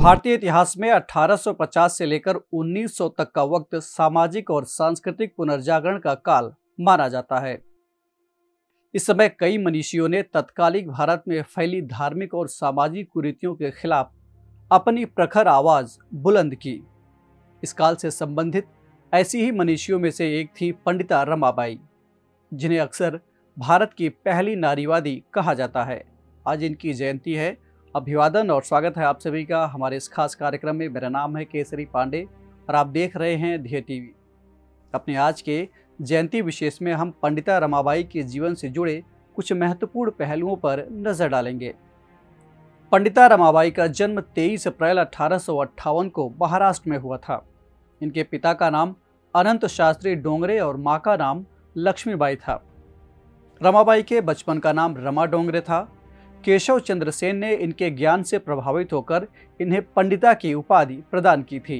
भारतीय इतिहास में 1850 से लेकर 1900 तक का वक्त सामाजिक और सांस्कृतिक पुनर्जागरण का काल माना जाता है। इस समय कई मनीषियों ने तत्कालिक भारत में फैली धार्मिक और सामाजिक कुरीतियों के खिलाफ अपनी प्रखर आवाज बुलंद की। इस काल से संबंधित ऐसी ही मनीषियों में से एक थी पंडिता रमाबाई, जिन्हें अक्सर भारत की पहली नारीवादी कहा जाता है। आज इनकी जयंती है। अभिवादन और स्वागत है आप सभी का हमारे इस खास कार्यक्रम में। मेरा नाम है केसरी पांडे और आप देख रहे हैं ध्येय टीवी। अपने आज के जयंती विशेष में हम पंडिता रमाबाई के जीवन से जुड़े कुछ महत्वपूर्ण पहलुओं पर नजर डालेंगे। पंडिता रमाबाई का जन्म 23 अप्रैल 1858 को महाराष्ट्र में हुआ था। इनके पिता का नाम अनंत शास्त्री डोंगरे और मां का नाम लक्ष्मीबाई था। रमाबाई के बचपन का नाम रमा डोंगरे था। केशव चंद्र सेन ने इनके ज्ञान से प्रभावित होकर इन्हें पंडिता की उपाधि प्रदान की थी।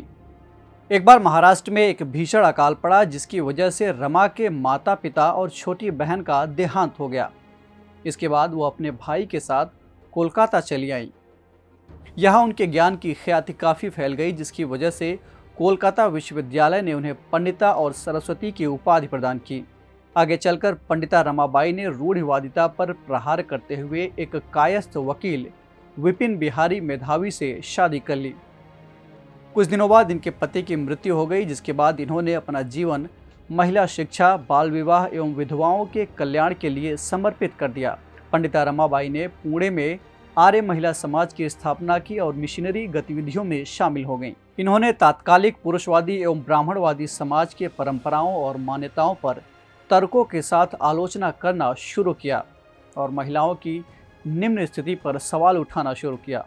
एक बार महाराष्ट्र में एक भीषण अकाल पड़ा, जिसकी वजह से रमा के माता पिता और छोटी बहन का देहांत हो गया। इसके बाद वो अपने भाई के साथ कोलकाता चली आईं। यहाँ उनके ज्ञान की ख्याति काफ़ी फैल गई, जिसकी वजह से कोलकाता विश्वविद्यालय ने उन्हें पंडिता और सरस्वती की उपाधि प्रदान की। आगे चलकर पंडिता रमाबाई ने रूढ़िवादिता पर प्रहार करते हुए एक कायस्थ वकील विपिन बिहारी मेधावी से शादी कर ली। कुछ दिनों बाद इनके पति की मृत्यु हो गई, जिसके बाद इन्होंने अपना जीवन महिला शिक्षा, बाल विवाह एवं विधवाओं के कल्याण के लिए समर्पित कर दिया। पंडिता रमाबाई ने पुणे में आर्य महिला समाज की स्थापना की और मिशनरी गतिविधियों में शामिल हो गईं। इन्होंने तात्कालिक पुरुषवादी एवं ब्राह्मणवादी समाज के परंपराओं और मान्यताओं पर तर्कों के साथ आलोचना करना शुरू किया और महिलाओं की निम्न स्थिति पर सवाल उठाना शुरू किया।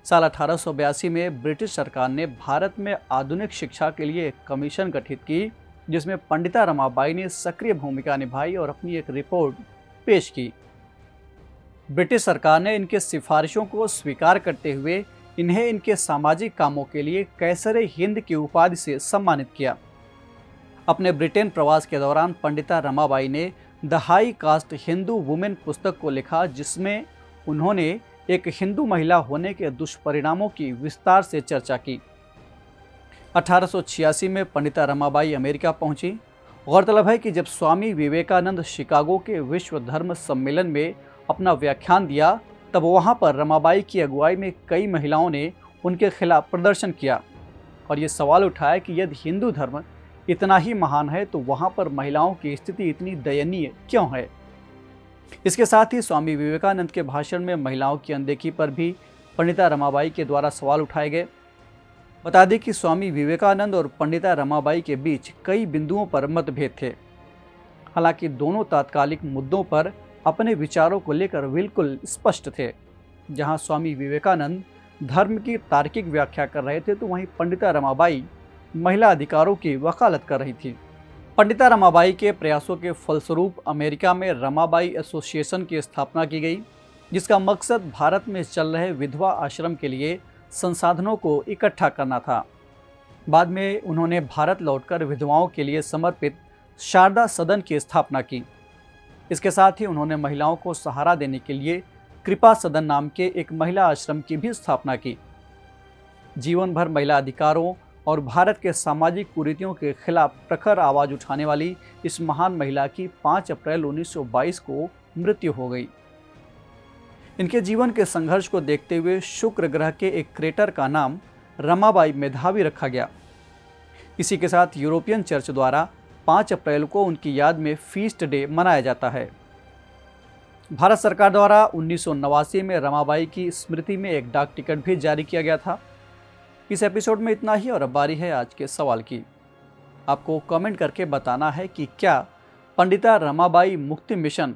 साल 1882 में ब्रिटिश सरकार ने भारत में आधुनिक शिक्षा के लिए एक कमीशन गठित की, जिसमें पंडिता रमाबाई ने सक्रिय भूमिका निभाई और अपनी एक रिपोर्ट पेश की। ब्रिटिश सरकार ने इनके सिफारिशों को स्वीकार करते हुए इन्हें इनके सामाजिक कामों के लिए कैसरे हिंद की उपाधि से सम्मानित किया। अपने ब्रिटेन प्रवास के दौरान पंडिता रमाबाई ने the high cast Hindu women पुस्तक को लिखा, जिसमें उन्होंने एक हिंदू महिला होने के दुष्परिणामों की विस्तार से चर्चा की। 1886 में पंडिता रमाबाई अमेरिका पहुंची। गौरतलब है कि जब स्वामी विवेकानंद शिकागो के विश्व धर्म सम्मेलन में अपना व्याख्यान दिया, तब वहां पर रमाबाई की अगुवाई में कई महिलाओं ने उनके खिलाफ प्रदर्शन किया और ये सवाल उठाया कि यदि हिंदू धर्म इतना ही महान है तो वहां पर महिलाओं की स्थिति इतनी दयनीय क्यों है। इसके साथ ही स्वामी विवेकानंद के भाषण में महिलाओं की अनदेखी पर भी पंडिता रमाबाई के द्वारा सवाल उठाए गए। बता दें कि स्वामी विवेकानंद और पंडिता रमाबाई के बीच कई बिंदुओं पर मतभेद थे। हालांकि दोनों तात्कालिक मुद्दों पर अपने विचारों को लेकर बिल्कुल स्पष्ट थे। जहां स्वामी विवेकानंद धर्म की तार्किक व्याख्या कर रहे थे, तो वहीं पंडिता रमाबाई महिला अधिकारों की वकालत कर रही थी। पंडिता रमाबाई के प्रयासों के फलस्वरूप अमेरिका में रमाबाई एसोसिएशन की स्थापना की गई, जिसका मकसद भारत में चल रहे विधवा आश्रम के लिए संसाधनों को इकट्ठा करना था। बाद में उन्होंने भारत लौटकर विधवाओं के लिए समर्पित शारदा सदन की स्थापना की। इसके साथ ही उन्होंने महिलाओं को सहारा देने के लिए कृपा सदन नाम के एक महिला आश्रम की भी स्थापना की। जीवन भर महिला अधिकारों और भारत के सामाजिक कुरीतियों के खिलाफ प्रखर आवाज उठाने वाली इस महान महिला की 5 अप्रैल 1922 को मृत्यु हो गई। इनके जीवन के संघर्ष को देखते हुए शुक्र ग्रह के एक क्रेटर का नाम रमाबाई मेधावी रखा गया। इसी के साथ यूरोपियन चर्च द्वारा 5 अप्रैल को उनकी याद में फीस्ट डे मनाया जाता है। भारत सरकार द्वारा 1989 में रमाबाई की स्मृति में एक डाक टिकट भी जारी किया गया था। इस एपिसोड में इतना ही और अब बारी है आज के सवाल की। आपको कमेंट करके बताना है कि क्या पंडिता रमाबाई मुक्ति मिशन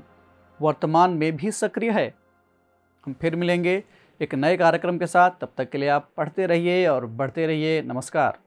वर्तमान में भी सक्रिय है। हम फिर मिलेंगे एक नए कार्यक्रम के साथ। तब तक के लिए आप पढ़ते रहिए और बढ़ते रहिए। नमस्कार।